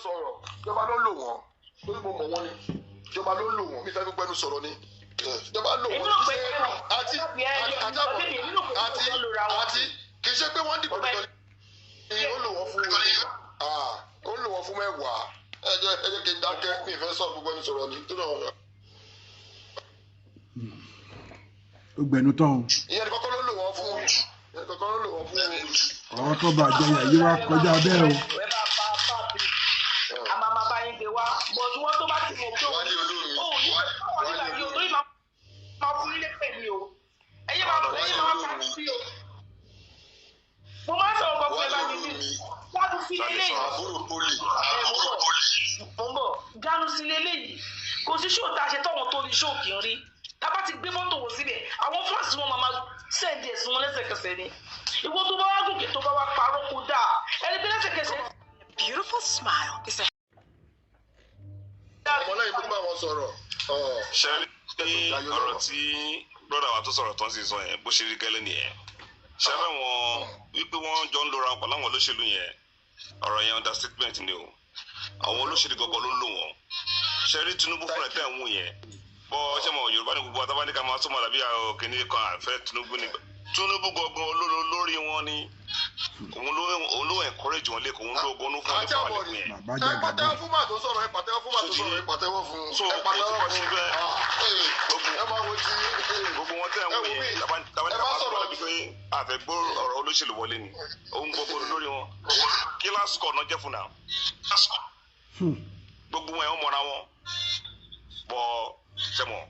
sọ̀rọ̀ ìjọba ló lò wọ́n lórí mo mọ̀ wọ́n ni ìjọba ló lò wọ́n mi fẹ́ gbẹ́nu sọ̀rọ̀ ni ìjọba lò wọ́n àti kì í ṣe pé wọ́n dìbò nìkan ni ó lò wọ́n fún mẹ́wàá ẹ jẹ́ kí n dákẹ́ mi fẹ́ sọ̀rọ̀ gbogbo ẹni sọ̀rọ̀ ni tó náà wọ́n. ó gbẹnu tán o. ìyẹn ni kọ́kọ́ ló lò wọ́n fún ọ̀rọ̀ tó bá jẹ́ yàyí wá kọjá bẹ́ẹ̀ o. a máa bá yín gbé wá bọ̀dù wọn tó bá ti mọ̀ pé òun ní máa fún ilé pè mí o ẹ̀yin máa fà mí sí o. mo máa ń sọ̀rọ̀ gbọ́dọ̀ ẹ̀ bá mi ní wọ́n tún fi lélẹ́yìn. mo ń bọ̀ gánú sí lélẹ́yìn kò sí ṣó tá a ṣe tọ̀wọ̀n tó ní ṣó kì í rí tábà ti gbé mọ́tò wò síbẹ̀ àwọn fúlàṣì wọn máa sẹ́ẹ̀dì ẹ̀sùn wọn lẹ́sẹ̀kẹsẹ̀ ni ìwọ tó bá wá gòkè tó bá wá parọ́ kó dáa ẹni pé lẹ́sẹ̀kẹsẹ̀. Beautiful smile is a. ọmọlẹ́yìn tó bá wọn sọ̀rọ̀. ṣe ní ọ̀rọ̀ tí brọ́dà wa tó sọ̀rọ̀ tán sì sọ yẹn bó ṣe rí gẹ́lẹ́ nìyẹn ṣe fẹ́ wọn wípé wọ́n jọ ń lora pọ̀ láwọn olóṣèlú yẹn ọ̀rọ̀ yẹn understatement ni o àwọn olóṣèlú gọ́gọ́ ló ń lò wọ́n ṣe rí Tinubu fúnra tẹ̀ ń wù yẹn bọ́ ṣé mo Yorùbá ní gbogbo àtàwọn ní ká máa tó máa dàbí kìnìún kan àfẹ́ Tinubu nígbà Tinubu gọ́gọ́ lórí wọn ni òun ló encourage wọn lẹ́kọ̀ọ́ òun ló gbọ́nú fún wọn nípa àlẹ́kùn yẹn. pàtẹ́wọ́ fún màá tó sọ̀rọ̀ pàtẹ́wọ́ fún so pàtẹ́wọ́ fún bẹ́ẹ̀ gbogbo wọn tẹ̀ ń wò yẹn tàbí ká máa sọ̀rọ̀ bí pé àfẹ́gbó ọ̀rọ̀ olóṣèlú wọlé ni òun gbogbo lórí wọn kí lásìkò ọ̀nà jẹ́ fún náà gbogbo wọn ẹ̀ ń mọ̀ra wọn bọ́ sẹ́mọ̀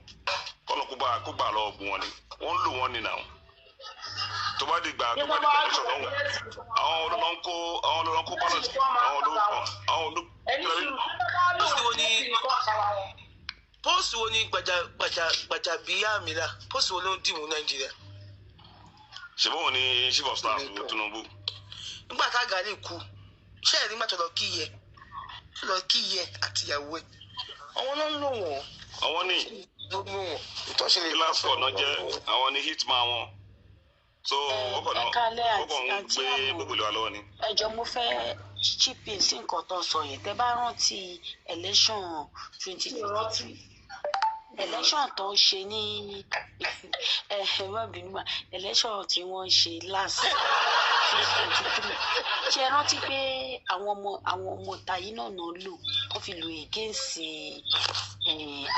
kọ́nà kó gbà lọ ọ̀gbun wọn ni wọ́n ń lò wọ́n ní náà tó bá di gbà tó bá di pẹ̀lẹ́sọ̀ lọ́wọ́ àwọn olóńkó ballot póòsì wo ni Gbajabiamila póòsì wo ló ń dìmú Nàìjíríà. ṣùgbọ́n òun ni chief of staff Tinubu. nígbà tá a gà lè kú ṣé ẹ̀rí má tó lọ kí yẹ àtìyàwó ẹ̀ àwọn náà ń lò wọ́n. àwọn ní kílásìkò náà jẹ́ àwọn ní hitman wọn so ó kàn ń gbé gbogbo ìlú wa lọ́wọ́ ni. ẹjọ́ mo fẹ́ chip in sí nǹkan tó sọ yẹn tẹ́ bá rántí election 2020 election tó ń ṣe ní election tí wọ́n ṣe last 2023 ṣe rántí pé àwọn ọmọ tàyí náà lò wọ́n fi lò against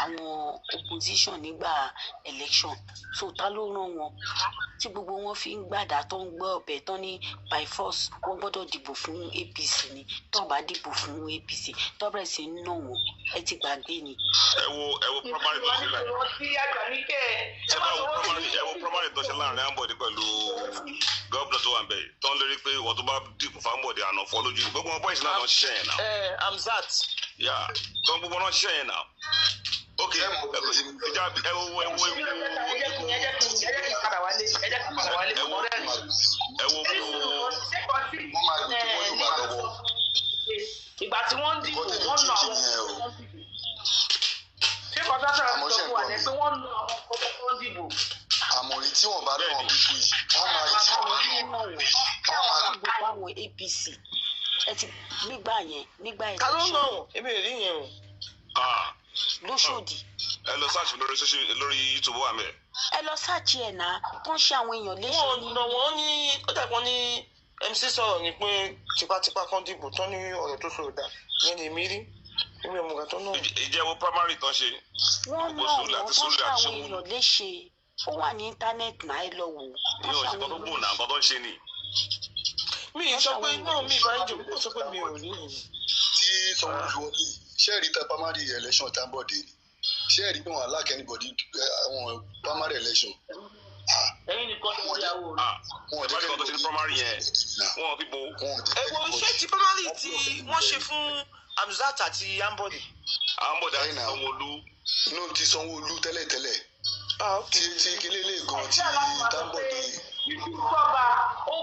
àwọn opposition nígbà election so ta ló ràn wọ́n tí gbogbo wọn fi ń gbàdá tó ń gbọ́ ọbẹ̀ tán ní by force wọ́n gbọ́dọ̀ dìbò fún APC ni tó bá dìbò fún APC tó bẹ̀rẹ̀ sí ń nà wọ́n ẹ ti gbàgbé ni. ẹ wo primary tó ṣe láàrin primary tó ṣe láàrin Ambode pẹ̀lú gómìnà tó wà ń bẹ̀ tó ń lérí pé ìwọ tó bá dìbò fún Ambode àná fọ́ lójú gbogbo wọn bọ́ìsì náà lọ ṣiṣẹ́ yẹn náà. Amzat. yà tó ń gbogbo náà ṣiṣẹ́ yẹn náà. ok ẹ ìgbà tí wọ́n ń dìbò wọ́n nà àwọn ṣé kọ́tà sọ̀rọ̀ sọ fún wa ní pé wọ́n nà àwọn ọkọ̀ tó ń dìbò. àmọ̀rí tí wọ́n bá lọ́wọ́ bí kú yìí wọ́n máa rí tí wọ́n gbogbo àwọn APC ẹ ti nígbà yẹn. ká ló ń nà wọ́n ebi ò rí yẹn o. lóṣòdì. ẹ lọ sáàtì lórí YouTube wa mẹ. ẹ lọ sáàtì ẹ̀ náà tó ń ṣe àwọn èèyàn léṣe ní. wọ́n ní ó dàgbọ́n ní MC sọ̀rọ̀ ní pé tipátipá kan dìbò tán ní ọ̀rọ̀ tó sọ̀rọ̀ dà yẹn lè mí rí ìwé ọmọga tó náà. ìjẹ́wọ́ primary tán ṣe. wọ́n náà wọ́n tó ṣe àwọn èèyàn léṣe ó wà ní íńtánẹ́ẹ̀tì náà ẹ lọ wò. ìyẹn ò sì kọ́ tó gbòòn náà nǹkan tó ń ṣe ni. mi ì sọ pé náà mi ìbá ń jòkó sọ pé mi ò ní. tí Sanwó-Olú wọlé ṣẹ́ẹ̀rí tẹ primary election tá ń bọ̀ dé ṣẹ́ẹ̀rí pé wọ́n aláàkẹ́ anybody àwọn primary election. ẹ̀yin nìkan ló yàwó rẹ̀. wọ́n ti kọ́ tó ṣe ní primary yẹn wọ́n fi bo. ẹ̀wọ̀n iṣẹ́ ti primary tí wọ́n ṣe fún Amzat àti Ambode. Ambode àti Sanwó-Olú. inú ti Sanwó-Olú tẹ́lẹ̀tẹ́lẹ̀ tí kílé lè gan ti Ambode. ìjọba ó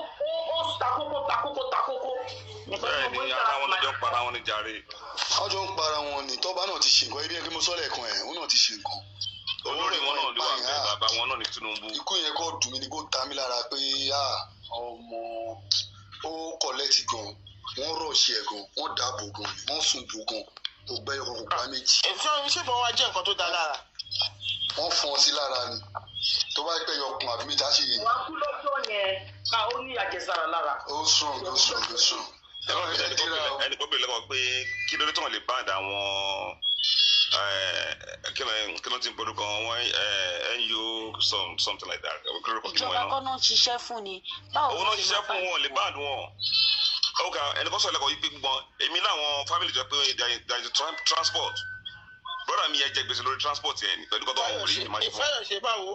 takókó. bẹ́ẹ̀ ni ara wọn lọ́jọ́ ń para wọn ní jàre. ọjọ́ ń para wọn ni tọ́ba náà ti ṣe nǹkan ibi ẹgbẹ́ mọ́sọ́lẹ̀ kan ẹ̀ òun náà ti ṣe nǹkan. olórí wọn náà ló wà bẹ́ẹ̀ bàbá wọn náà ní Tinubu. ikú yẹn kò dùn mí ni kò ta mí lára pé ọmọ ó kọ̀lẹ́tì gan wọ́n rọ̀ṣì ẹ̀ gan wọ́n dáàbò gan wọ́n sùn bò gan kò gbẹ́ ọkọ̀ pa méjì. ṣé ìbọn wa jẹ́ nǹkan tó dáa lára. wọ́n fọ́n sí lára ni tó bá pẹ́ yọkùn àbí méjì á sì. wọ́n á kú lọ́jọ́ yẹn ká ó ní àjẹsára lára. ó sùn. ẹni kò bèrè lọ́wọ́ pé kí ló dé tí wọ́n lè bá àwọn kí ló ti ń gbọ́dọ̀ kan wọ́n NU something like that. ìjọba kọ́ náà ń ṣiṣẹ́ fún ni. owó náà ń ṣiṣẹ́ fún wọn lè bá wọn. ok ẹni kan sọ̀rọ̀ lẹ́kọ̀ọ́ yìí pé gbọ́n èmi láwọn family jọ pé there is transport brother mi yẹn jẹ gbèsè lórí transport yẹn pẹ̀lú kọ́tọ́ wọn rí ìmáyé fún. ìfẹ́yọ̀ ṣe báwo.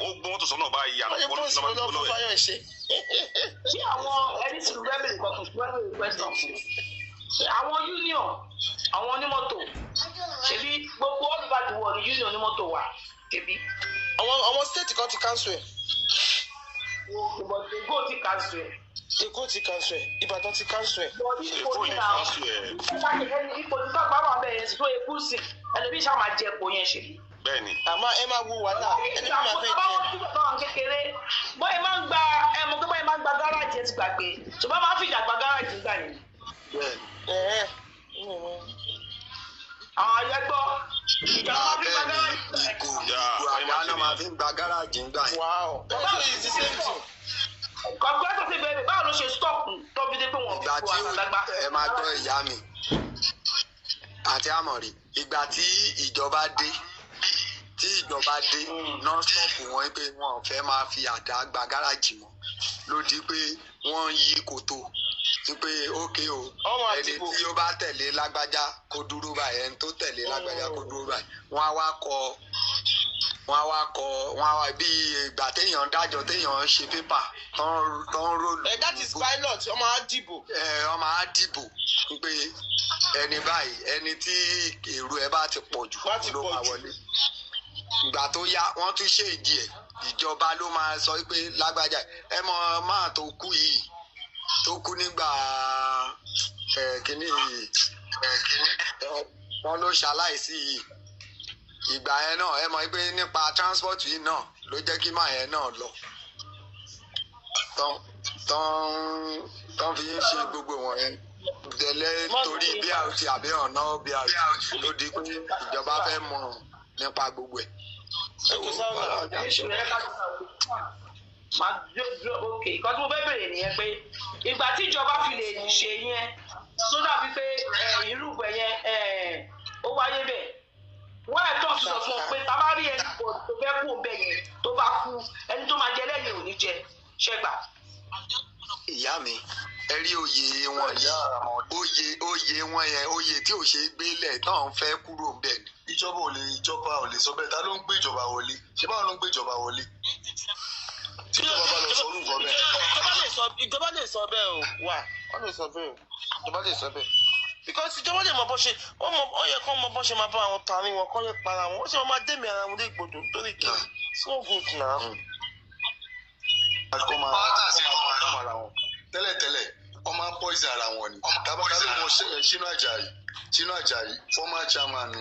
ó gbọ́n tó sọ náà báyìí àná wọ́n yẹ bọ́ọ̀sì lọ fún fáyọ̀ ṣe. ṣé àwọn ẹni tí rẹ́bìlì kan kò fún ẹ̀rọ ìpẹ́sàn àwọn union àwọn onímọ́tò ṣebí gbogbo everybody wọ ní union onímọ́tò wa ṣebí. àwọn state kan ti cancel ẹ̀. Èkó ti cancel ẹ̀. Èkó ti cancel ẹ̀. Ìbàdàn ti cancel ẹ̀. Èkó ti cancel ẹ̀. ipò tí bàbá wà bẹ́ẹ̀ yẹn sì tó ekú sí ẹni bí sáà máa jẹ epo yẹn ṣe. bẹ́ẹ̀ni. àmọ́ ẹ máa wo wàhálà ẹni bí màá fẹ́ jẹ. báwọn kékeré bóyá máa ń gba ẹmu pé bóyá máa ń gba gáràjì ẹ ti gbàgbé ṣùgbọ́n máa ń fìjà gba gáràjì gbà yẹn. àwọn ayẹgbọ́ ìjọba fi gba gáràjì. ìgò àgbà máa fi ń gba gáràjì gbà yẹn. báwo is the same thing. kọ̀gbẹ́ tó ti bẹ̀rẹ̀ báwo ló ṣe stọ́ọ̀pù tó fi dé pé wọ́n fi kú àtàlágbá. ẹ máa gbọ́ ìyá mi àti àmọ̀rí ìgbà tí ìjọba dé náà stọ́ọ̀pù wọn pé wọn ò fẹ́ máa fi àdá gba gáràjì mọ́ ló di pé wọ́n yí kòtò pé ókè o ẹni tí ó bá tẹ̀lé lágbájá kó dúró báyìí ẹni tó tẹ̀lé lágbájá kó dúró báyìí wọ́n á wá bí ìgbà téèyàn dájọ́ téèyàn ṣe pépà tó ń rólù. that is pilot ọmọ á dìbò. ọmọ á dìbò pé ẹni báyìí ẹni tí èrò ẹ bá ti pọ̀ jù ló máa wọlé. ìgbà tó yá wọ́n tún ṣe ìdí ẹ̀ ìjọba ló máa sọ pé lágbájá ẹ mọ máa tó kú yìí tó kú nígbà kínní wọn ló ṣaláìsí yìí ìgbà yẹn náà ẹ mọ̀ pé nípa transport yìí náà ló jẹ́ kí máa yẹn náà lọ tán fi ń ṣe gbogbo wọn yẹn tẹ́lẹ̀ torí BRT àbí ọ̀nà BRT ló di pé ìjọba fẹ́ mọ̀ nípa gbogbo ẹ̀. ìkan tí mo fẹ́ bèrè nìyẹn pé ìgbà tí ìjọba fi lè ṣe yẹn tó dàbí pé irúgbẹ́ yẹn ó wáyé bẹ́ẹ̀ wọ́n ẹ̀ tó sọ fún ọ pé tá a bá rí ẹni tó fẹ́ kú ọbẹ̀ yẹn tó bá kú ẹni tó máa jẹ lẹ́yìn ò ní jẹ ṣẹ́gbà. ìyá mi ẹ rí oyè wọn yìí oyè wọn yẹn oyè tí ò ṣe gbélẹ̀ náà fẹ́ kúrò ńbẹ̀ ni. ìjọba ò lè sọ bẹ́ẹ̀ ta ló ń gbé ìjọba wọlé ṣé báwo ló ń gbé ìjọba wọlé tí ìjọba bá lọ sọ orúkọ bẹ́ẹ̀. ìjọba lè sọ bẹ́ẹ̀ o wọ́n lè sọ bẹ́ẹ̀ o ìjọba lè sọ bẹ́ẹ̀ because ìjọba lè mọ bó ṣe ó yẹ kó mọ bó ṣe máa bá àwọn tààrin wọn kọ́ lè para wọn ó sì máa dẹ́mi ara wọn lé ìgbòdò torí kí so good now. tẹ́lẹ̀tẹ́lẹ̀ wọ́n máa ń poison ara wọn ni tábàkà ló mọ Ṣínú Àjàyí former chairman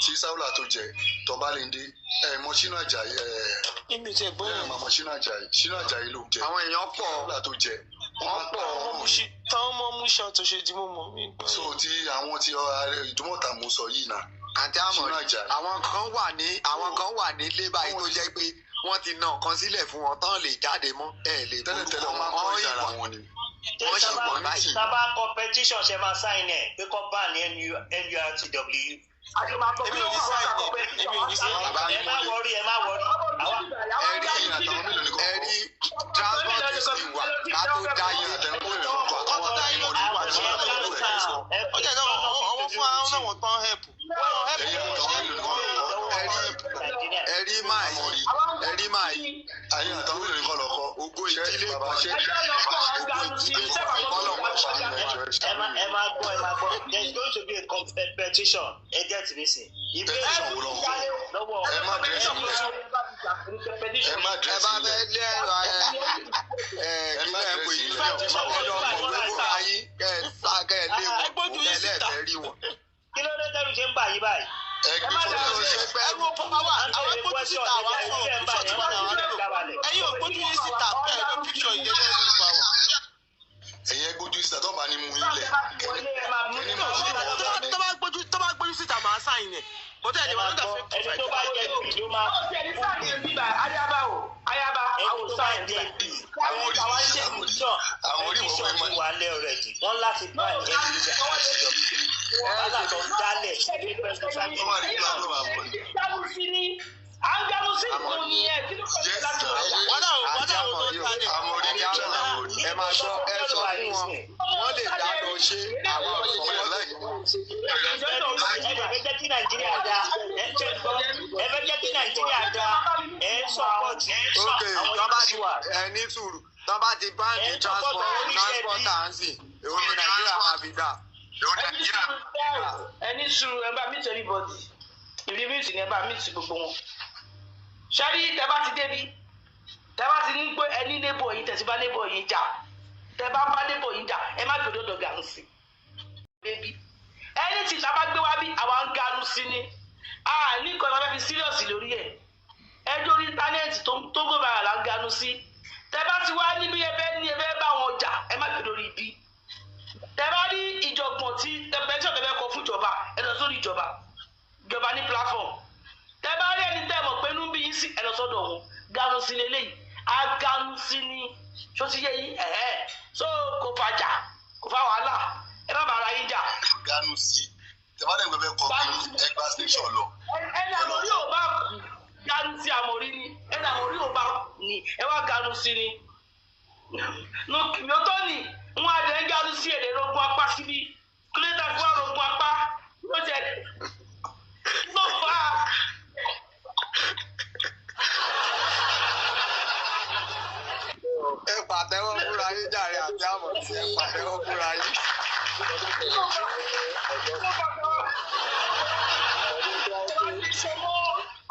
tí sáwùlà tó jẹ Tọ́balẹ́ndé mọ Ṣínú Àjàyí mọ Ṣínú Àjàyí ló jẹ àwọn èèyàn pọ̀ sáwùlà tó jẹ wọ́n pọ̀ táwọn ọmọ múṣà tó ṣe dìbò mọ́ mi. so ti àwọn ti Ìdúmọ̀tà mo sọ yìí náà àti àmọ́ àwọn kan wà ní lébà yìí tó jẹ́ pé wọ́n ti nà kan sílẹ̀ fún wọn tán lè jáde mọ́ ẹ̀ lè tẹ́lẹ̀tẹ́lẹ̀ wọ́n máa ń kọ́ ìjà ara wọn ni. wọ́n ṣì wọ́n báyìí. sábà competition ṣe máa sign ẹ̀ pé kọ́ bá ní NURTW. èmi ò ní sign ẹ má wọrí. ẹ̀rí transport system wà ká tó dá yín kọ́kọ́ dá yín lórí ìwà tí wọ́n lè rẹ̀ ọjà náà ọwọ́ fún àwọn náà wọ́n tán help. ẹ̀rí máa yìí ayé àtàwọn ènìyàn kọ́ lọ́kọ́ ògo ìdílé kan ṣe ẹ máa gbọ́ there is going to be a competition ẹ get me sin. ìbéèrè lọ́wọ́ ẹ má dẹ́sẹ̀ ẹ bá fẹ́ lé ẹ̀rọ kílẹ̀ ẹ̀kọ́ yìí ọmọ wíwọ́ ayé kẹ́ ẹ sá kẹ́ ẹ lé wọn ẹlẹ́ẹ̀fẹ́ rí wọn. kí ló dé tẹ́lu ṣe ń bà yí báyìí. ẹ má dá o ṣe pé àwọn gbójú síta wá fún ẹ̀yin ò gbójú yín síta bẹ́ẹ̀ ló píṣọ ìyẹn lẹ́nu ìgbà wọ̀. ní mú ilẹ̀. tó bá gbójú síta máa sáyìn yẹn bọ́tẹ́ ẹ̀dẹ̀ wọn ló dà fẹ́ kí ẹni tó bá jẹ́ bí ló máa ó ṣe ní sáàyè bíbá ayaba àwọn sáàyè bíbá àwọn orí wọn wà lẹ́ ọ̀rẹ́ jù wọ́n láti bá ẹni níbẹ̀ wàhálà tó ń dálẹ̀ ẹ máa sọ ẹ sọ fún wọn wọn lè dáná ṣe àwọn ọmọ ẹ fẹ́ jẹ́ kí Nàìjíríà dá ẹ fẹ́ jẹ́ kí Nàìjíríà dá ẹ sọ àwọn tí àwọn yìí wà. ẹ ní sùúrù tó bá ti báńkì transport àǹsì èwo ni Nàìjíríà máa fi dà. ẹni sùúrù ẹ bá mi tẹ̀lé bọ́ọ̀dì ìrírí mìtì ni ẹ bá mi tì gbogbo wọn. ṣáàrí tẹ bá ti débi tẹ bá ti ní pé ẹni lébọ̀ yìí tẹ̀sí bá lébọ̀ yìí jà tẹ bá lébọ̀ yìí jà ẹ má gbọdọ̀ dọ̀gà ń sìn. ẹni tí ìta bá gbé wá bí àwa ń ganu sí ni ní nǹkan ìbáfẹ́ fi síríọ̀sì lórí ẹ̀ ẹjọ́ orí íńtánẹ́ẹ̀tì tó gbé bàrà là ń ganu sí tẹ bá ti wá níbi ẹbẹ́ bá wọn jà ẹ má gbé lórí ibi tẹ bá rí ìjọ̀gbọ̀n tí pẹtíọ̀ tẹ fẹ́ kọ fún ìjọba ẹ lọ sórí ìjọba ní platform tẹ bá rí ẹni tẹ mọ̀ pé inú bí yín sí ẹ lọ sọ́dọ̀ wọn ganu sí lélẹ́yìí á ganu sí ni ṣó ti yẹ yín so kò fàjà kò fà wàhálà ẹ má bàa ara yín jà. ganu sí tẹ̀wádẹ́ ìwé bẹ́ẹ̀ kọ́ bí ẹgbà station lọ. ẹni àmọ̀rí ò bá ganu sí àmọ̀rí ni ẹni àmọ̀rí ò bá ní ẹ wá ganu sí ni. yóò tó ní wọn adé ń ganu sí èdè rogun apá síbi kílódé àti wọn rogun apá ló jẹ ló fà á. ẹ pàtẹ́wọ́ fúnra yín jàre àti àmọ̀ tí ẹ pàtẹ́wọ́ fúnra yín.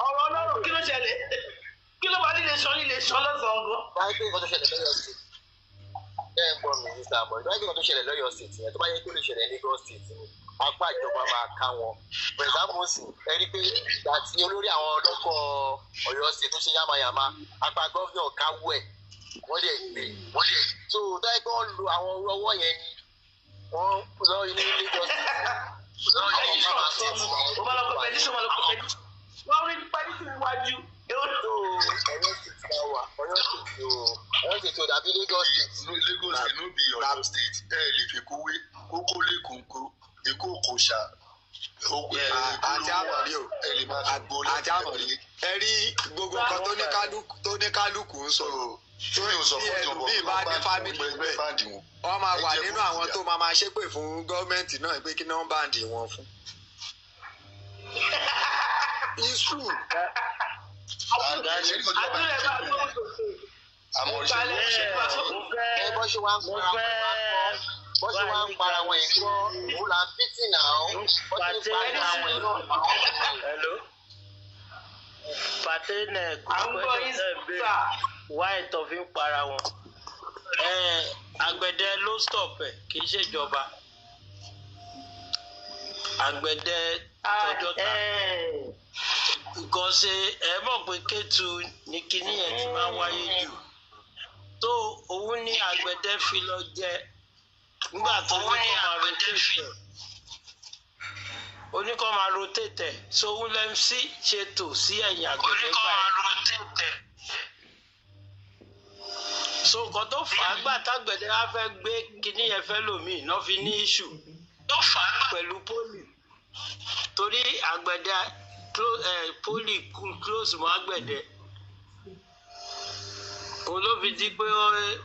ọ̀rọ̀ ọlọ́run kí ló ṣẹlẹ̀ kí ló bá nílé sọ lọ́sàn-án gan. wáyé pé nǹkan tó ṣẹlẹ̀ lọ́yọ̀ state bẹ́ẹ̀ ń gbọ́ mi ní sáà bọ̀ wáyé pé nǹkan tó ṣẹlẹ̀ lọ́yọ̀ state yẹn tó bá yẹ kó lè ṣẹlẹ̀ ní Lagos state ni apá ìjọba máa ká wọn for example sì ẹ rí pé àti olórí àwọn ọlọ́kọ̀ Ọ̀yọ́ state tó ṣe yàmàyàmá apá gọ́fìnà káwọ́ ẹ̀ wọ́n lè gbé so táyé pé wọ́n lo àwọn ọwọ́ yẹn ni wọ́n lọ ní Lagos wọ́n rí pẹ́ẹ́dísì iwájú. Ọ̀yọ́ state ò dàbí Lagos state. Lagos state no be Ọ̀yọ́ state ẹ lè fi kówé kókó lè kónkó èkó kò ṣá. àti àmọ̀rí o àti àmọ̀rí ẹ rí gbogbo nǹkan tó ní kálukú ń sọ̀rọ̀ tí ẹlòmíì bá ní fámìlì bẹ́ẹ̀ wọ́n máa wà nínú àwọn tó máa ṣépè fún gọ́ọ̀mẹ̀ntì náà pé kí náà báǹdì wọn fún. It's true. Bó ṣe wá ń para wọn yìí kọ́ òun là ń fìtì náà bó ṣe ń para wọn yìí. pàtẹ́nẹ̀ wá ìtọ̀ fi ń para wọn. Àgbẹ̀dẹ ló stop ẹ̀ kì í ṣèjọba. Àgbẹ̀dẹ tọjọ́ ta. Nǹkan ṣe ẹ mọ̀ pé Kétu ní kinní yẹn ti máa wáyé jù. Tó òun ní àgbẹ̀dẹ fi lọ jẹ nígbà tó ní kọ́ máa rotate. Oníkọ́ máa rotate so òun lẹ́mc ṣètò sí ẹ̀yìn àgbẹ̀dẹ gbà ẹ̀. So nǹkan tó fà á gbà tágbẹ̀dẹ á fẹ́ gbé kinní yẹn fẹ́ lòmíì náà fi ní issue tó fà á pẹ̀lú poli torí àgbẹ̀dẹ poli close mọ́ àgbẹ̀dẹ òun ló fi di pé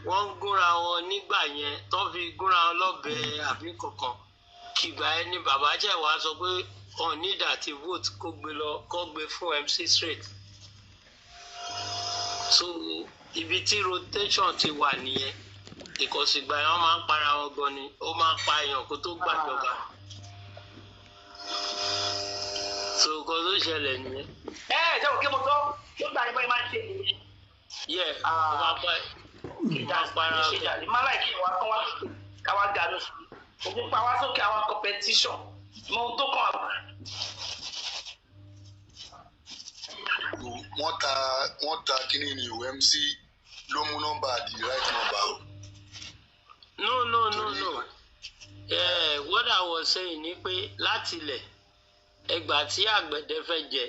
wọ́n ń gúnra wọn nígbà yẹn tó fi gúnra wọn lọ́bẹ̀ẹ́ àbí kankan kìgbà yẹn ni bàbá jẹ́ wàá sọ pé on need àti vote kó gbé fún MC straight so ibi tí rotation ti wà nìyẹn ìkọ̀sìgbà yẹn wọ́n máa ń para wọn gan ni ó máa ń pa èèyàn kó tó gbàjọba so nǹkan tó ṣẹlẹ̀ nìyẹn. ṣé o kí mo tọ́ ṣé o gbà ní báyìí máa ń ṣe nìyẹn. yẹ ó máa para wọn. ìmọ̀lá ìkíni wa kán wá káwá gàdú òkú pa wá sókè àwọn competition mọ ohun tó kàn án. wọ́n ta kíní ni o MC ló mú nọ́mbà the right number o. no I was saying ni pé láti ilẹ̀ ẹgbà tí àgbẹ̀dẹ fẹ́ jẹ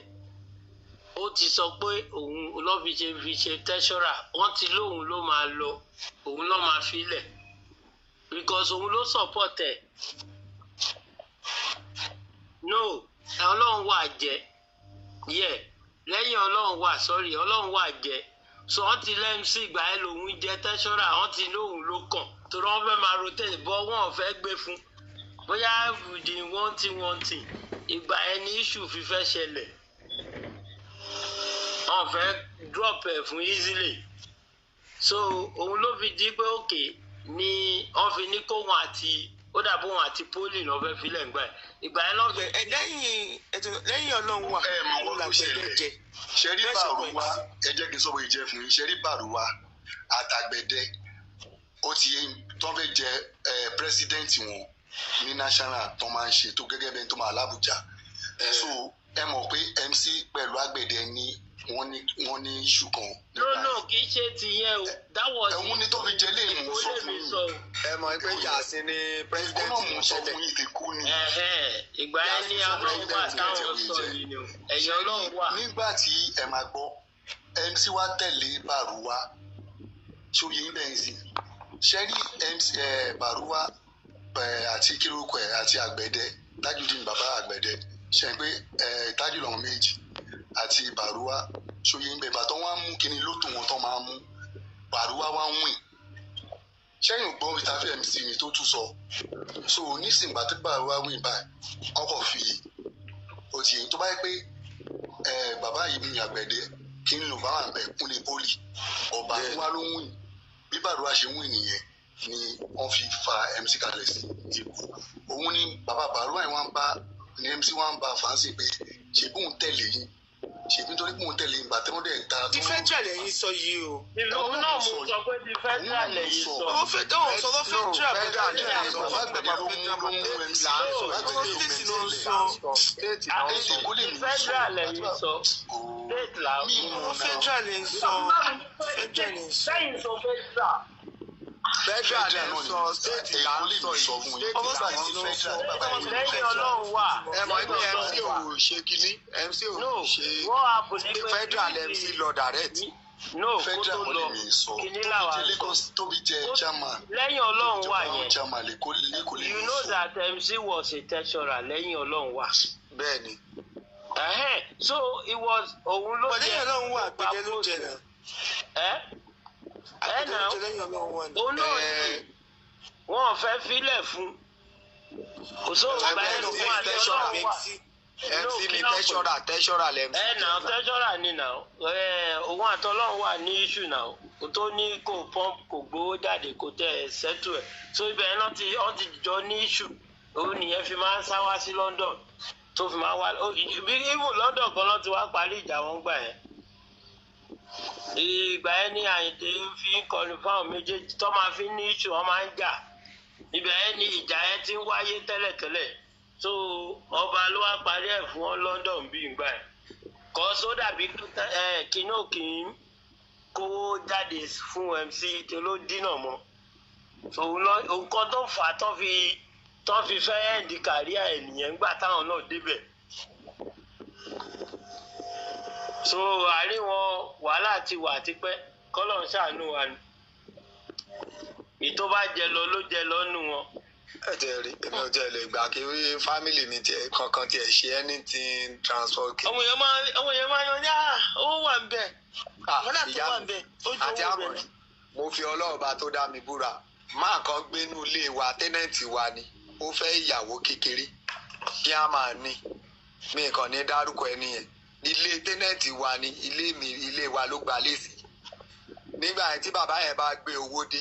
ó ti sọ pé òun ló fi ṣe tẹ́ṣọ́rà wọ́n ti lóun ló máa lọ òun ló máa filẹ̀ because òun ló support ẹ̀ no ọlọ́run wà jẹ́ lẹ́yìn ọlọ́run wà ọlọ́run wà jẹ́ so wọ́n ti lẹ́nu sí ìgbà ẹ̀ lòun jẹ́ tẹ́ṣọ́rà wọ́n ti lóun ló kàn torí wọ́n fẹ́ máa rotate bọ́ wọn ò fẹ́ gbé fún bóyá within one thing ìgbà ẹni issue fífẹ́ ṣẹlẹ̀ wọ́n fẹ́ drop ẹ̀ fún easily so òun ló fi di pé òkè ni wọ́n fi ní kó wọn àti ó dàbí wọn àti poli lọ fẹ́ filẹ̀ ńgbà ẹ̀ ìgbà ẹ̀ náà fẹ́. lẹ́yìn ọlọ́run wà àwọn làgbẹ̀dẹ jẹ. ṣẹ́rí bàrúwá ẹ jẹ́ kí n sọ́wọ́ ìjẹ́ fún yín ṣẹ́rí bàrúwá àtàgbẹ̀dẹ ó ti tó fẹ́ jẹ pírẹsidẹ́ǹtì wọn ní national tó máa ń ṣe tó gẹ́gẹ́ bẹ́ẹ̀ tó máa l'Abuja so ẹ mọ̀ pé MC pẹ̀lú àgbẹ̀dẹ ní wọ́n ní iṣu kan. no kì í ṣe tìyẹn o dáwọ́ sí ẹ̀hún ni tó fi jẹ lé ìmú sọ fún yín ẹ mọ̀ pé yàsí ni pírẹsidẹ́ǹtì mú sọ fún yín ti kú ni. ìgbà yẹn ní ọlọ́run wà táwọn sọ yìí ni ẹ̀yìn ọlọ́run wà. nígbà tí ẹ máa gbọ́ MC wa tẹ̀lé Bàrúwá sórí yín bẹ́ẹ̀ sì ṣẹ́rí MC Bàrúwá àti kírúkọ ẹ̀ àti àgbẹ̀dẹ Tajudeen bàbá àgbẹ̀dẹ ṣe pé ìtajú lọ́wọ́ méjì àti Bàrúwá sórí yín bẹ́ẹ̀ bàtọ́ wọn á mú kíni lótò wọn tó máa mú Bàrúwá wá ń wìn ṣẹ́yìn gbọ́ ìtafẹ́ MC mi tó tún sọ so nísìnyìnbá tí Bàrúwá wìn báyìí ọkọ̀ fi òtí tó bá yẹ pé bàbá yìí ní àgbẹ̀dẹ kí n lò bá wà bẹ̀ kúnlẹ̀ pólì ọba wa ló ń wìn bí Bàrúwá ṣe ń wìn nìyẹn ni wọ́n fi fa MC kalẹ̀ sí ipò òun ni bàbá Bàrúwá yìí wọ́n bá ní MC wọ́n bá fàánsì pé ṣèbí tẹ̀lé yín ṣèbí torí pé òun tẹ̀lé yín gbàtẹ́ wọ́n dẹ̀ ta. ti federal lẹ́yìn sọ yìí o. òun náà mo sọ pé ti federal lẹ́yìn sọ. ó fẹ́ dáhùn sọ lọ́ federal federal sọ bàbá àgbẹ̀dẹ ló mú MC state ló ń sọ. federal lẹ́yìn sọ state là ń mú. federal lẹ́yìn sọ lẹ́yìn sọ federal. federal lẹ́yìn sọ state là ń sọ yìí lẹ́yìn ọlọ́run wà. ẹ mọ̀ pé MC ò ṣe kínní MC ò ṣe federal MC lọ direct. no kó tó lọ kínní làwọn sọ lẹ́yìn ọlọ́run wà yẹn you know that MC was a treasurer lẹ́yìn ọlọ́run wà. bẹ́ẹ̀ni. so it was òun ló jẹ lẹ́yìn ọlọ́run wà àgbẹ̀dẹ ló jẹ náà. náà òun náà ni wọn fẹ́ filẹ̀ fún kò sóhun ìgbà yẹn ló fún àtẹ́sọ́rà wà. MC ni tẹ́sọ́rà lẹ́mí. náà tẹ́sọ́rà ni náà òun àtọ́lọ́run wà ní iṣu náà kò tó ní kò pọ́ǹp kò gbowó jáde kò tẹ̀ sẹ́tù ẹ̀ so ibẹ̀ náà wọ́n ti jọ ní iṣu òun nìyẹn fi máa ń sá wá sí London tó fi máa wá bí even London kan ló ti wá parí ìjà wọn gbà yẹn ìgbà yẹn ní Àyìndé fi ń kọrin fáwọn méjèèjì tó máa fi ní iṣu wọn máa ń jà ibẹ̀ yẹn ní ìjà yẹn ti ń wáyé tẹ́lẹ̀tẹ́lẹ̀ so ọba ló wá parí ẹ̀ fún wọn London bí ìgbà yẹn kọ́ só dàbí kínú kì í kówó jáde fún MC tó ló dínà mọ́ nǹkan tó fà á tó fi fẹ́ ẹ̀ǹdí kàríà ẹ̀ nìyẹn ńgbà táwọn náà débẹ̀ so àárín wọn wàhálà ti wà tipẹ́ kọ́lọ̀ ń ṣàánú wa ni ìtò bá jẹ lọ ló jẹ lọ́nu wọn. ẹ tẹ rí èmi ò tẹ lè gbà kí fámìlì mi tiẹ̀ kankan tiẹ̀ ṣe anything transport. ọmọ yẹn máa yan ní owó wà ń bẹ wàhálà tó wà ń bẹ àti àmọ̀rí mo fi Ọlọ́ọ̀ba tó dá mi búra máa kan gbénú ilé wa tẹ́nẹ̀tì wa ni ó fẹ́ ìyàwó kékeré kí a máa ní mi kàn ní dárúkọ ẹni yẹn ilé tẹ́nẹ̀tì wa ni ilé wa ló gba léèsì nígbà yẹn tí bàbá yẹn bá gbé owó dé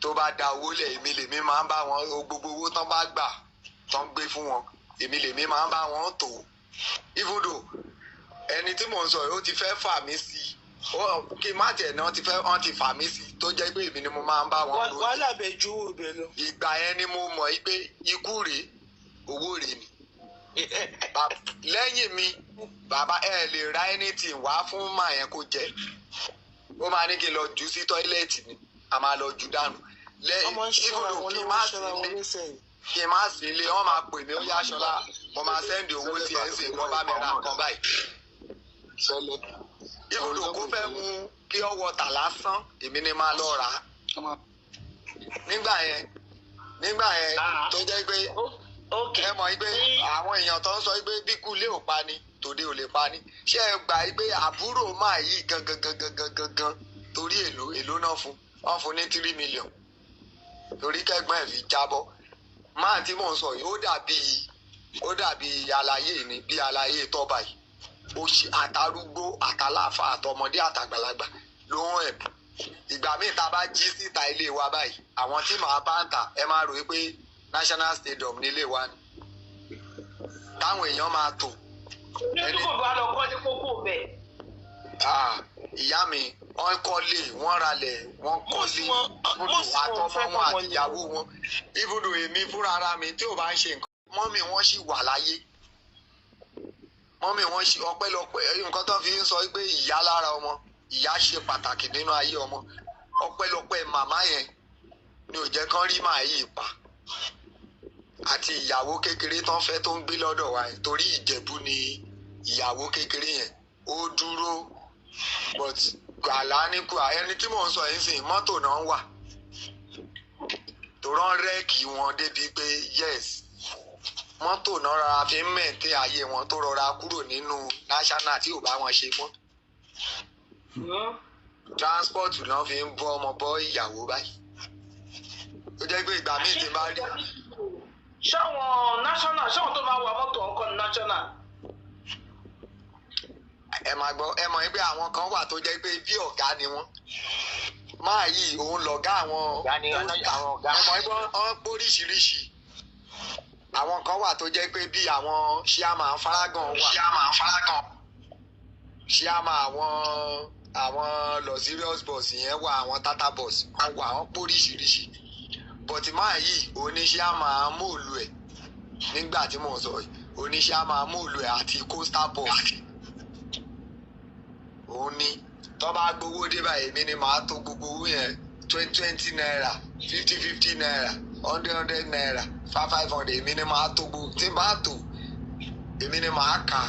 tó bá da owó lẹ̀ èmi lèmi máa ń bá wọn gbogbo owó tán bá gbà tán gbé fún wọn èmi lèmi máa ń bá wọn tò even though ẹni tí mò ń sọ yìí ó ti fẹ́ fà mí sí i kí n má tiẹ̀ náà wọ́n ti fà mí sí i tó jẹ́ pé èmi ni mo máa ń bá wọn lò. wàhálà bẹ ju ibẹ̀ lọ. ìgbà yẹn ni mo mọ̀ pé ikú rèé owó rèé ni lẹ́yìn mi bàbá ẹ lè ra anything wá fún màá yẹn kó jẹ ó máa ní kí n lọ jù sí tọ́ílẹ̀tì ni a máa lọ jù dànù kí n má sí ilé wọ́n máa pè mí ó yá Ṣọlá mo máa sẹ́ndì owó sí ẹ̀ ń sìn wọ́n bá mi ra nǹkan báyìí. ibùdó kó fẹ́ mu pure water lásán èmi ni máa lọ rà á. nígbà yẹn tó jẹ́ pé ẹ mọ̀ pé àwọn èèyàn tó ń sọ pé bí kú lé ò pa ni tòde ò lè pa ni ṣé ẹ gbà pé àbúrò máa yí gangan torí èlò náà fún wọn fún ní 3 million torí kẹgbọn ẹ fi jábọ́ máa tí mò ń sọ yìí ó dàbí àlàyé ni bí àlàyé Toba yìí ó ṣe àtàrúgbó àtàláfà àtọmọdé àtàgbàlagbà ló ń ẹ̀bù ìgbà míì tá a bá jí síta ilé wa báyìí àwọn tí màá bá ń tà ẹ máa rò pé National Stadium nílé wa ni táwọn èèyàn máa tò. ẹni tó bá lọ kọ́ ní kókó bẹ́ẹ̀. ìyá mi wọ́n kọ́lé wọ́n ralẹ̀ wọ́n kọ́lé ibùdó àtọmọ wọn àti ìyàwó wọn ibùdó èmi fúnra ara mi tí ò bá ń ṣe nǹkan mọ́mì wọn sì wà láyé mọ́mì wọn sì ọpẹ́lọpẹ́ nǹkan tó fi ń sọ pé ìyá lára ọmọ ìyá ṣe pàtàkì nínú ayé ọmọ ọpẹ́lọpẹ́ màmá yẹn ni ò jẹ́ kán rí màá yìí pa àti ìyàwó kékeré tán fẹ́ tó ń gbé lọ́dọ̀ wa yẹn torí Ìjẹ̀bú ni ìyàwó kékeré yẹn ó dúró but àlá níkù ẹni tí mò ń sọ yìí sìn mọ́tò náà wà tó rán rẹ́ẹ̀kì wọn débi pé yes mọ́tò náà rọra fi ń mẹ̀ǹtẹ́ ayé wọn tó rọra kúrò nínú national tí ò bá wọn ṣe mọ́ transport náà fi ń bọ́ ọmọ bọ́ ìyàwó báyìí ó jẹ́ pé ìgbà míì ti bá rí. ṣáwọn national ṣáwọn tó máa wà mọ́tò ọkọ̀ national. ẹ máa gbọ́ ẹ mọ̀ pé àwọn kan wà tó jẹ́ pé bí ọ̀gá ni wọ́n máa yí òun lọ̀gá àwọn ọ̀gá ẹ mọ̀ pé wọ́n póríṣiríṣi àwọn kan wà tó jẹ́ pé bí àwọn ṣíàmà faragan wà ṣíàmà àwọn luxurious bus yẹn wà àwọn tata bus wọ́n wà wọ́n póríṣiríṣi bọ̀tí máa yí oníṣíàmà móòlù ẹ̀ nígbà tí mò ń sọ yìí oníṣíàmà móòlù ẹ̀ àti coastal bus òun ni tó bá gbowó dé báyìí èmi ni màá tó gbogbo owó yẹn 20 naira 50 naira 100 naira 500 èmi ni màá tó gbogbo tí màá tó èmi ni màá kà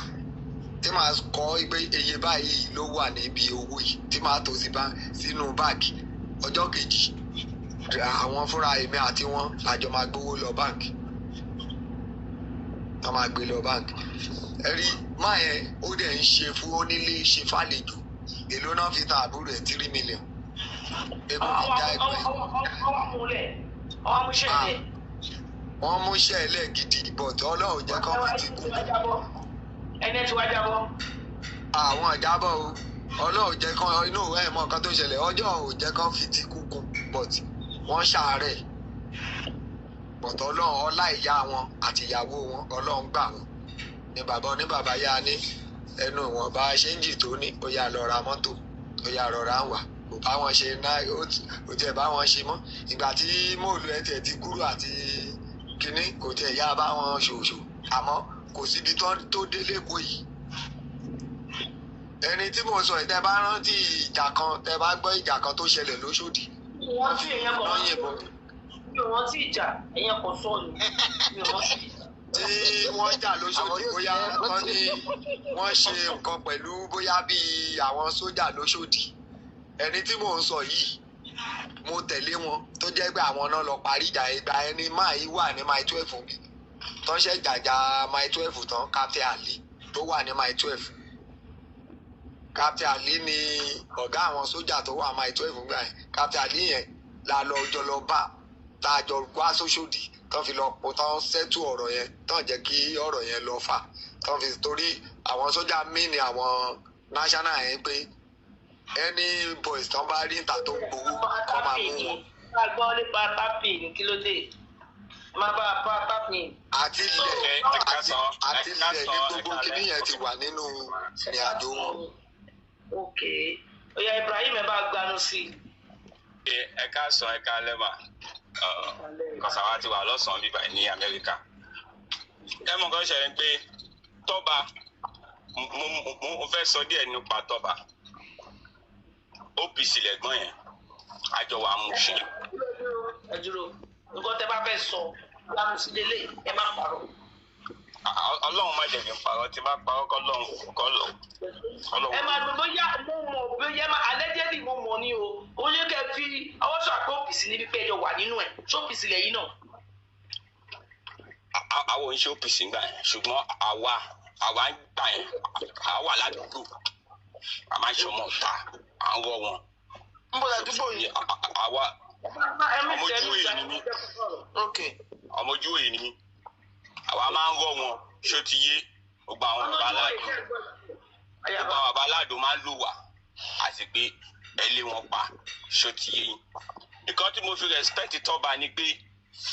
tí màá kọ́ pé iye báyìí ló wà níbi owó yìí tí màá tó sínú báàgì ọjọ́ kejì àwọn fúnra èmi àti wọn àjọ máa gbowó lọ báǹkì wọn máa gbé lọ báǹkì ẹ rí máa yẹn ó dẹ̀ ń ṣe fún onílé ṣe fàlejò èló náà fi ta àbúrò ẹ̀ 3 million. wọ́n mú iṣẹ́ ilẹ̀ gidi but Ọlọ́run jẹ́ kán fi ti kú. ẹni tí wàá jábọ́. àwọn ìjábọ̀ o Ọlọ́run jẹ́ kán inú ẹ̀ mọ̀ nǹkan tó ṣẹlẹ̀ ọjọ́ ò jẹ́ kán fi ti kú kún but wọ́n ṣàárẹ̀ but Ọlọ́run ọlá ìyá wọn àti ìyàwó wọn Ọlọ́run gbà wọn ní bàbá yá ní ẹnu wọn bá ṣéǹjì tó ní ó yà lọ ra mọ́tò ó yà rọra ń wà kò bá wọn ṣe náà ó tiẹ̀ bá wọn ṣe mọ́ ìgbà tí móòlù ẹ̀ tiẹ̀ ti kúrò àti kínní kò tiẹ̀ yá bá wọn ṣòṣò àmọ́ kò síbi tó délé kó yìí. ẹni tí mo sọ ìtẹ́ bá rántí ìjà kan tẹ́ bá gbọ́ ìjà kan tó ṣẹlẹ̀ lóṣòdì. wọ́n fi èèyàn kan mi ò rántí ìjà èèyàn kan sọ̀rọ̀ mi ò rántí ìjà. tí wọ́n jà lóṣòdì bóyá wọ́n ní wọ́n ṣe nǹkan pẹ̀lú bóyá bíi àwọn sójà lóṣòdì ẹni tí mò ń sọ yìí mo tẹ̀lé wọn tó jẹ́ pé àwọn náà lọ parí ìjà ìgbà ẹni máa yí wà ní mile 12 mi tó ń ṣe jàjà mile 12 tán Captain Ali tó wà ní mile 12 Captain Ali ni ọ̀gá àwọn sójà tó wà mile 12 gbà yẹn Captain Ali yẹn la lọ jọ lọ bá tá a jọ wá sóṣòdì tán fi lọ pọ̀ tán sẹ́tù ọ̀rọ̀ yẹn tán jẹ́ kí ọ̀rọ̀ yẹn lọ fà tán fi torí àwọn sójà míì ní àwọn national yẹn pé any boys tán bá rí ìta tó ń gbowó kọ́ máa mú wọn. máa gbọ́ nípa tápì ní kí ló dé máa bá a pa tápì. àti ilẹ̀ ní gbogbo kìíní yẹn ti wà nínú ìrìn àjò wọn. ok oya Ibrahim ẹ bá gbanú sí i. ẹ káàsán ẹ káalẹ́ mà kọ̀sàwá ti wà lọ́sàn-án bíbá ní Amẹ́ríkà. ẹ mọ̀ nǹkan ṣẹlẹ̀ pé Toba mo fẹ́ sọ díẹ̀ nípa Toba OPC lẹ́gbọ́n yẹn àjọ wa mú ṣe ẹ dúró nǹkan tẹ́ bá fẹ́ sọ lánàá sí lélẹ̀ ẹ má parọ́. Ọlọ́run má jẹ́ kí n parọ́ tí bá parọ́ kọ́ lọ. Ẹ máa gbé bóyá mo mọ̀ bóyá alẹ́jẹ́lì mo mọ̀ ni o ó yẹ kẹ́ fi ọwọ́ sọ àpò òpìsì níbi pé ẹjọ́ wà nínú ẹ̀ ṣọ́ọ̀pìsì lẹ́yìn náà. Àwọn oníṣẹ́ òpìsì ń gbà yẹn ṣùgbọ́n àwa ń gbà yẹn àwa ládùúgbò a máa ń ṣọmọ ọ̀tá à ń wọ́ wọn. ń bọ̀ ládùúgbò yìí. Àwa ọmọ ojú òye ni mí. Ọmọ ojú òye ni mí. Àwa máa ń wọ́ wọn ṣó ti yé gbogbo àwọn bàbá aládùn máa ń lò wá àti pé ẹ lé wọn pa ṣó ti yé yín. Nǹkan tí mo fi respect Toba ni pé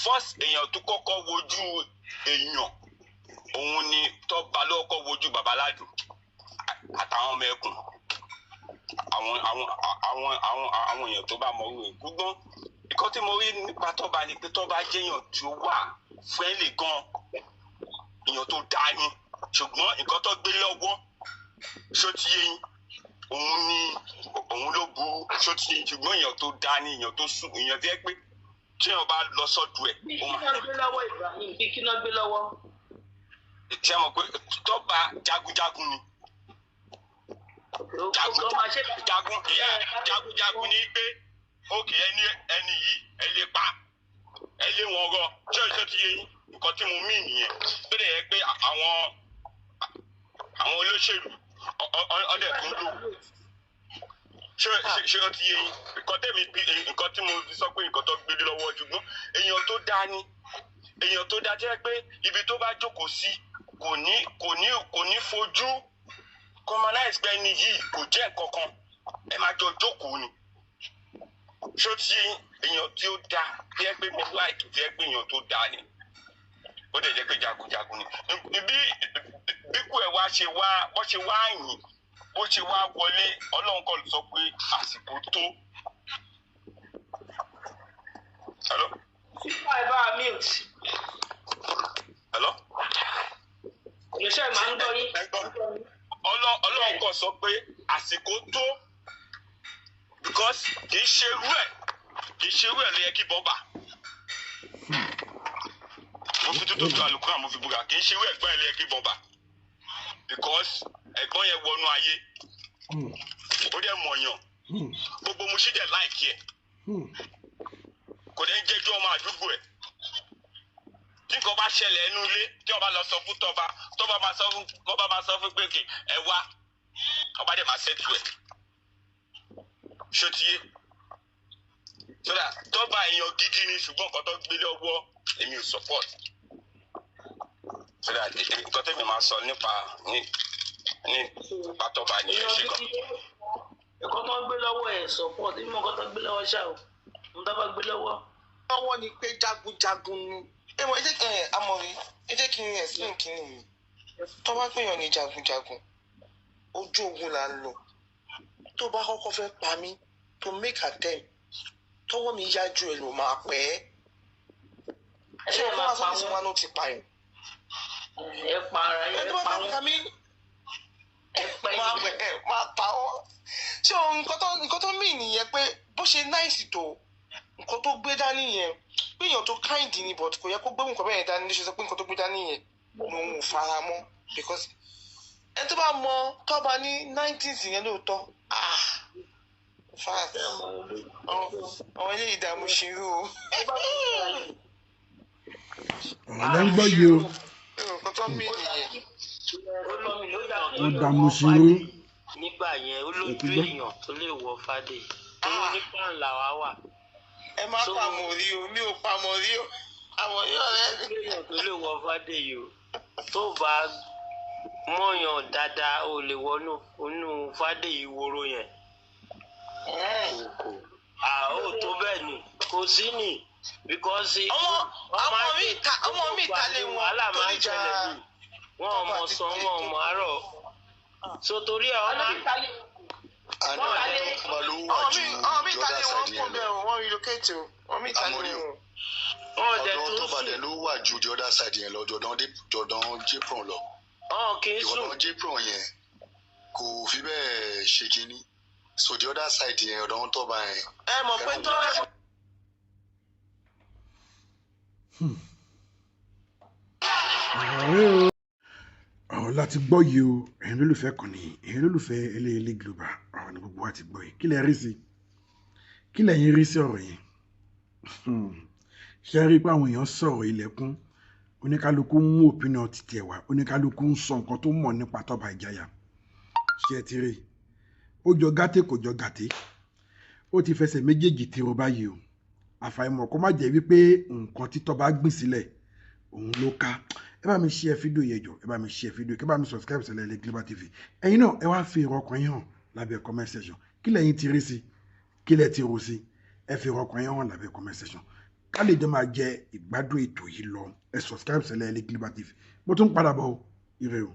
first èèyàn tó kọ́kọ́ wojú èèyàn òun ni Toba ló kọ́kọ́ wojú bàbá aládùn àtàwọn ọmọ ẹkùn àwọn èèyàn tó bá mọ orí ẹ̀ gbọ́n. Nǹkan tí mo rí nípa Toba ni pé Toba jẹ́ èèyàn tí ó wà friendly gan èèyàn tó dáa ni ṣùgbọ́n nǹkan tó gbé lọ́wọ́ ṣó ti yé yín òun ló burú ṣó ti yé yín ṣùgbọ́n èèyàn tó dáa ni èèyàn tó sùn èèyàn tí ẹ pé tí èèyàn bá lọ sọ́dọ̀ ẹ̀. bí kí náà gbé lọ́wọ́. Tí a mọ̀ pé Toba jagunjagun ni jagunjagun ni pé òkè ẹni yìí ẹ lè pa ẹ lé wọn rọ ṣó ti yé yín nǹkan tí mo mí nìyẹn tó lè yẹ pé àwọn olóṣèlú ọdẹ tó ń lò ṣé ó ti yé yín nǹkan tí mo sọ pé nǹkan tó gbélé lọ́wọ́ ṣùgbọ́n èèyàn tó dáa ni èèyàn tó dáa jẹ́ pé ibi tó bá jókòó sí kò ní fojú commonize pé ẹni yìí kò jẹ́ nǹkan kan ẹ máa jọ jókòó ni ṣó ti yé yín èèyàn tí ó dáa tí ẹ pé mo láìkì tí ẹ pé èèyàn tó dáa ni ó dẹ̀ jẹ́ pé jagunjagun ni bí kú ẹ̀ wá ṣe wá yìn bó ṣe wá wọlé Ọlọ́run kọ́ ló sọ pé àsìkò tó. Hello. sípò ẹ̀ bá a mute. Hello. ìyẹ̀ṣẹ́ máa ń gbọ́ yín. Ọlọ́run kọ́ sọ pé àsìkò tó because kì í ṣe irú ẹ̀ ló yẹ kí bọ́ bà. Mo fi tútù tó àlùkò àmọ́ fi búra kì í ṣe irú ẹ̀gbọ́n ẹ̀ ló yẹ kí bọ́ bà because ẹ̀gbọ́n yẹn wọnú ayé ó dẹ̀ mọ̀yàn gbogbo mo ṣì dẹ̀ láìkí ẹ̀ kò dẹ̀ ń jẹ́jọ́ ọmọ àdúgbò ẹ̀ tí nǹkan bá ṣẹlẹ̀ ẹnu ilé tí ọba lọ sọ fún Toba máa sọ fún pé ẹ wá ọba dẹ̀ máa ṣètò ẹ̀ ṣó ti yé sódà Toba èèyàn gidi ni ṣùgbọ́n nǹkan tó gbélé ọwọ́ èmi ò support sódà nǹkan tẹ́mi máa sọ nípa Toba ni ẹ ṣe gan. nǹkan tó gbé lọ́wọ́ ẹ̀ support nínú nǹkan tó gbé lọ́wọ́ ṣá o nǹkan tó bá gbé lọ́wọ́. lọ́wọ́ ni pé jagunjagun ni ẹ jẹ́ kí n explain kínní mi tó bá pèèyàn ní jagunjagun ojú ogun là ń lọ tó bá kọ́kọ́ fẹ́ pa mí to make attempt tọwọ́ mi yájú ẹ ló máa pẹ́ ṣé o máa sọ ìsinmi ló ti pa ẹ. ẹ pa ara yẹn ẹ pa wọn ẹ pẹ́ yìí máa pa ọ́ ṣé o nǹkan tó mì nìyẹn pé bó ṣe náìsì tó nǹkan tó gbé dání yẹn pé èèyàn tó kind ni but kò yẹ kó gbé nǹkan bẹ́ẹ̀ yẹn dání ló ṣe sọ pé nǹkan tó gbé dání yẹn lòun ò fara mọ́ because ẹ tó bá mọ Toba ní 90s yẹn lóòótọ́ fact àwọn eléyìí dààmú ṣirú o. ọ̀rẹ́ ń gbọ́ yìí o. nǹkan tó mì nìyẹn. ó dààmú ṣirú. nígbà yẹn ó lójú èèyàn tó lè wọ fàdé owó nípa ńlá wa wà. ẹ má pamọ́ rí o mi ò pamọ́ rí o àwọn yóò rẹ́ mi. èèyàn tó lè wọ fàdé yìí o tó bá mọ̀yàn dáadáa ó lè wọnú fàdé yìí wóró yẹn. ó tó bẹ́ẹ̀ ni kò sí ni because ọmọ mi ta lé wọn wàhálà máa ń ṣẹlẹ̀ bí wọn ò mọ̀ sàn wọn ò mọ̀ àárọ̀ so torí ẹ̀ ọmọ mi ta lé wọn relocate o wọn mi ta lé wọn. ọ̀dọ́ Toba dẹ̀ ló wà ju the other side yẹn lọ jọ̀dán jépron lọ. ìwọ̀n jépron yẹn kò fi bẹ́ẹ̀ ṣe kínní so the other side yẹn ọ̀dọ́ Toba yẹn. ẹ mọ̀ pé ọ̀rọ̀ láti gbọ́ yìí o ẹ̀yin lólùfẹ́ kan ní ẹ̀yin lólùfẹ́ eléyìí global ọ̀rọ̀ ní gbogbo wa ti gbọ́ yìí kí lẹ rí sí kí lẹ̀yin rí sí ọ̀rọ̀ yẹn ṣe rí pé àwọn èèyàn sọ̀rọ̀ ilẹ̀kùn oníkálukú mú opinion títí ẹ̀ wá oníkálukú ń sọ nǹkan tó mọ̀ nípa Toba Ijaya ṣe ti rí ó jọ gàtè kò jọ gàtè ó ti fẹsẹ̀ méjèèjì tìrò báyìí o àfàìmọ̀ kó má jẹ́ wípé nǹkan tí Toba gbìn sílẹ̀ òun ló ká ẹ bá mi share fídíò yẹn jọ ẹ bá mi share fídíò kí ẹ bá mi subscribe sí LOLO Global TV ẹ̀yin náà ẹ wá fi èrò ọkàn yín hàn lábẹ́ comment section kí lẹ̀yin ti rí sí kí lẹ ti rò sí ẹ fi èrò ọkàn yín hàn lábẹ́ comment section ká lè jọ máa jẹ ìgbádùn ètò yìí lọ ẹ subscribe sí LOLO Global TV mo tún padà bọ̀ ire o.